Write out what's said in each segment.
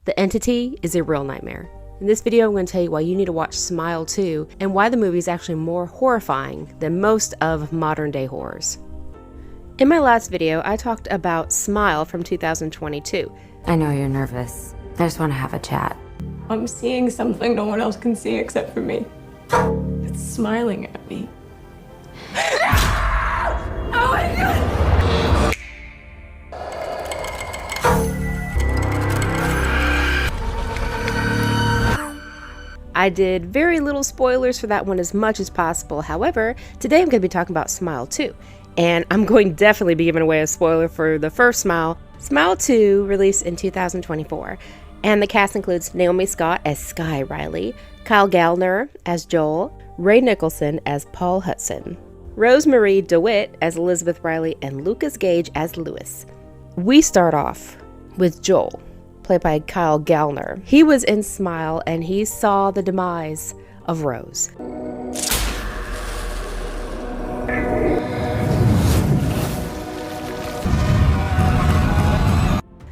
The entity is a real nightmare. In this video, I'm going to tell you why you need to watch Smile 2 and why the movie is actually more horrifying than most of modern day horrors. In my last video, I talked about Smile from 2022. I know you're nervous. I just want to have a chat. I'm seeing something no one else can see except for me. It's smiling at me. Oh my God! I did very little spoilers for that one as much as possible. However, today I'm going to be talking about Smile 2. And I'm going to definitely be giving away a spoiler for the first Smile. Smile 2 released in 2024. And the cast includes Naomi Scott as Skye Riley, Kyle Gallner as Joel, Ray Nicholson as Paul Hudson, Rosemarie DeWitt as Elizabeth Riley, and Lucas Gage as Lewis. We start off with Joel, played by Kyle Gallner. He was in Smile and he saw the demise of Rose.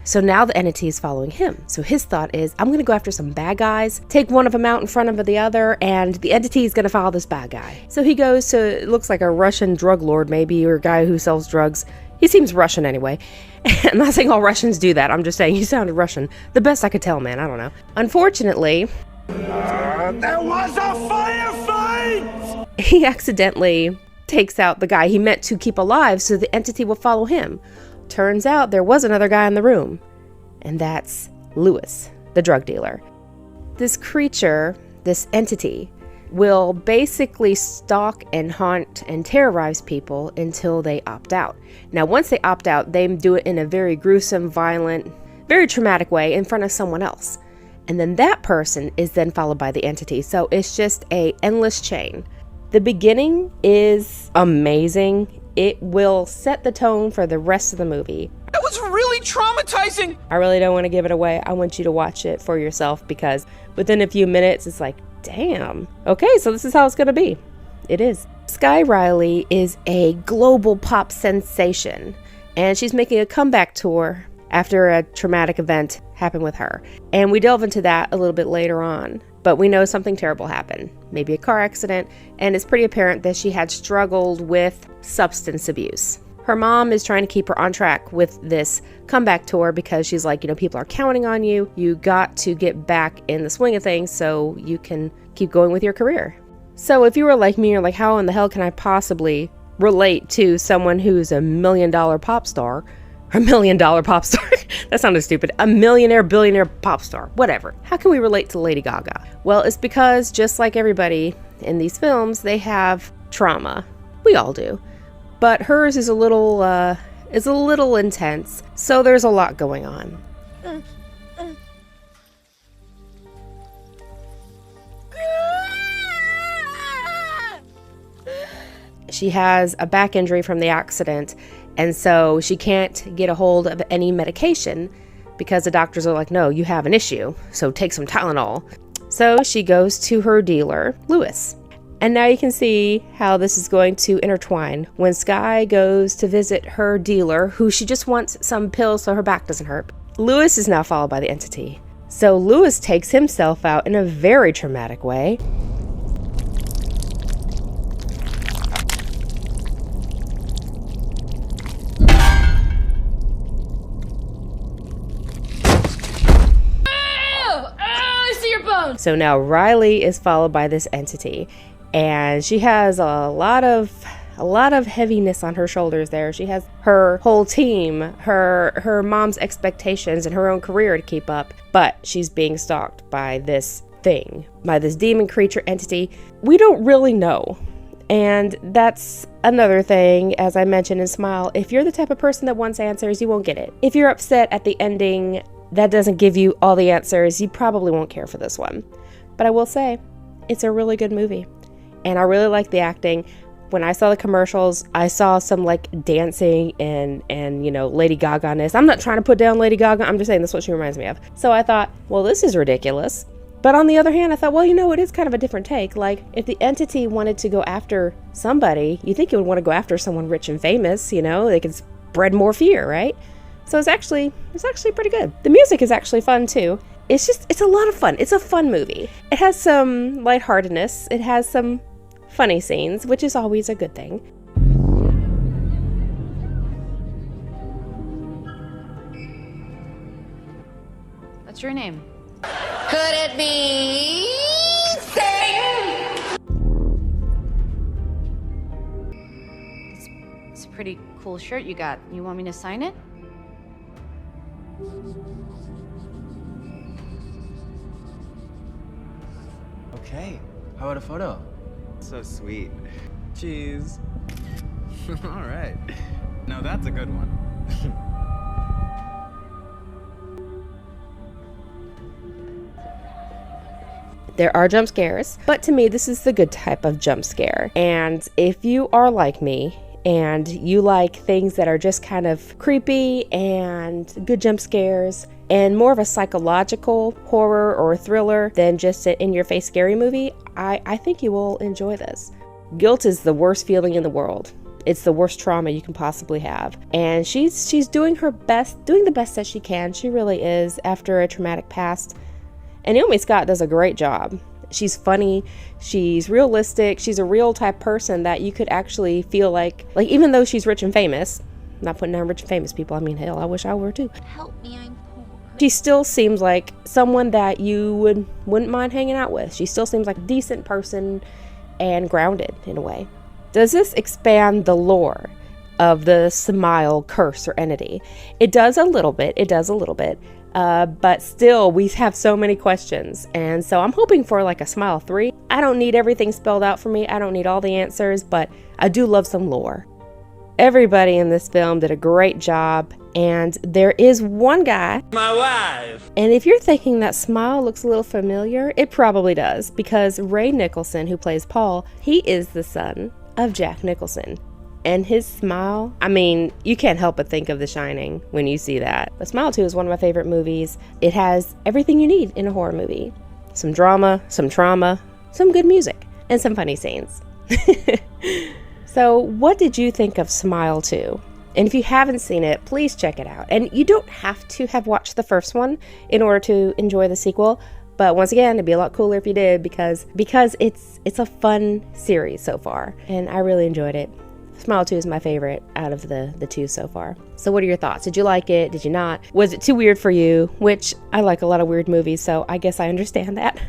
So now the entity is following him. So his thought is, I'm going to go after some bad guys, take one of them out in front of the other, and the entity is going to follow this bad guy. So he goes to, it looks like a Russian drug lord maybe, or a guy who sells drugs. He seems Russian anyway. I'm not saying all Russians do that. I'm just saying he sounded Russian. The best I could tell, man. I don't know. Unfortunately, there was a firefight! He accidentally takes out the guy he meant to keep alive so the entity will follow him. Turns out there was another guy in the room, and that's Lewis, the drug dealer. This creature, this entity, will basically stalk and haunt and terrorize people until they opt out. Now, once they opt out, they do it in a very gruesome, violent, very traumatic way in front of someone else. And then that person is then followed by the entity. So it's just an endless chain. The beginning is amazing. It will set the tone for the rest of the movie. That was really traumatizing! I really don't want to give it away. I want you to watch it for yourself because within a few minutes, it's like, damn. Okay, so this is how it's going to be. It is. Skye Riley is a global pop sensation, and she's making a comeback tour after a traumatic event happened with her. And we delve into that a little bit later on. But we know something terrible happened, maybe a car accident, and it's pretty apparent that she had struggled with substance abuse. Her mom is trying to keep her on track with this comeback tour because she's like, people are counting on you. You got to get back in the swing of things so you can keep going with your career. So if you were like me, you're like, how in the hell can I possibly relate to someone who's a $1 million pop star? A $1 million pop star. That sounded stupid. A millionaire, billionaire pop star. Whatever. How can we relate to Lady Gaga? Well, it's because just like everybody in these films, they have trauma. We all do. But hers is a little intense. So there's a lot going on. She has a back injury from the accident. And so she can't get a hold of any medication because the doctors are like, no, you have an issue, so take some Tylenol. So she goes to her dealer, Lewis. And now you can see how this is going to intertwine. When Skye goes to visit her dealer, who she just wants some pills so her back doesn't hurt, Lewis is now followed by the entity. So Lewis takes himself out in a very traumatic way. So now Riley is followed by this entity, and she has a lot of heaviness on her shoulders there. She has her whole team, her mom's expectations, and her own career to keep up, but she's being stalked by this thing, by this demon creature entity. We don't really know. And that's another thing, as I mentioned in Smile, if you're the type of person that wants answers, you won't get it. If you're upset at the ending that doesn't give you all the answers, you probably won't care for this one. But I will say, it's a really good movie. And I really like the acting. When I saw the commercials, I saw some like dancing and Lady Gaga-ness. I'm not trying to put down Lady Gaga, I'm just saying that's what she reminds me of. So I thought, well, this is ridiculous. But on the other hand, I thought, well, it is kind of a different take. Like, if the entity wanted to go after somebody, you think it would want to go after someone rich and famous, they could spread more fear, right? So it's actually pretty good. The music is actually fun too. it's a lot of fun. It's a fun movie. It has some lightheartedness. It has some funny scenes, which is always a good thing. What's your name? Could it be Satan? It's a pretty cool shirt you got. You want me to sign it? Okay, how about a photo? So sweet. Cheese. All right. Now that's a good one. There are jump scares, but to me, this is the good type of jump scare. And if you are like me and you like things that are just kind of creepy and good jump scares and more of a psychological horror or thriller than just an in-your-face scary movie, I think you will enjoy this. Guilt is the worst feeling in the world. It's the worst trauma you can possibly have. And she's doing her best, doing the best that she can. She really is after a traumatic past. And Naomi Scott does a great job. She's funny, she's realistic, she's a real type person that you could actually feel like even though she's rich and famous, I'm not putting down rich and famous people, I mean, hell, I wish I were too. Help me, I'm poor. She still seems like someone that you wouldn't mind hanging out with. She still seems like a decent person and grounded in a way. Does this expand the lore of the Smile curse or entity? It does a little bit, but still we have so many questions, and so I'm hoping for like a Smile 3. I don't need everything spelled out for me, I don't need all the answers, but I do love some lore. Everybody in this film did a great job, and there is one guy, My wife. and if you're thinking that Smile looks a little familiar, it probably does, because Ray Nicholson, who plays Paul, he is the son of Jack Nicholson. And his smile, I mean, you can't help but think of The Shining when you see that. But Smile 2 is one of my favorite movies. It has everything you need in a horror movie. Some drama, some trauma, some good music, and some funny scenes. So what did you think of Smile 2? And if you haven't seen it, please check it out. And you don't have to have watched the first one in order to enjoy the sequel. But once again, it'd be a lot cooler if you did because it's a fun series so far. And I really enjoyed it. Smile 2 is my favorite out of the two so far. So what are your thoughts? Did you like it? Did you not? Was it too weird for you? Which I like a lot of weird movies, so I guess I understand that.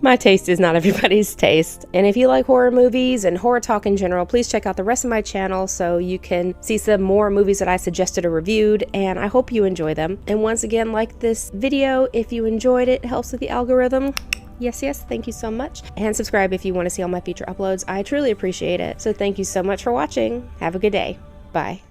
My taste is not everybody's taste. And if you like horror movies and horror talk in general, please check out the rest of my channel so you can see some more movies that I suggested or reviewed, and I hope you enjoy them. And once again, like this video if you enjoyed it. It helps with the algorithm. Yes, thank you so much. And subscribe if you want to see all my future uploads. I truly appreciate it. So thank you so much for watching. Have a good day. Bye.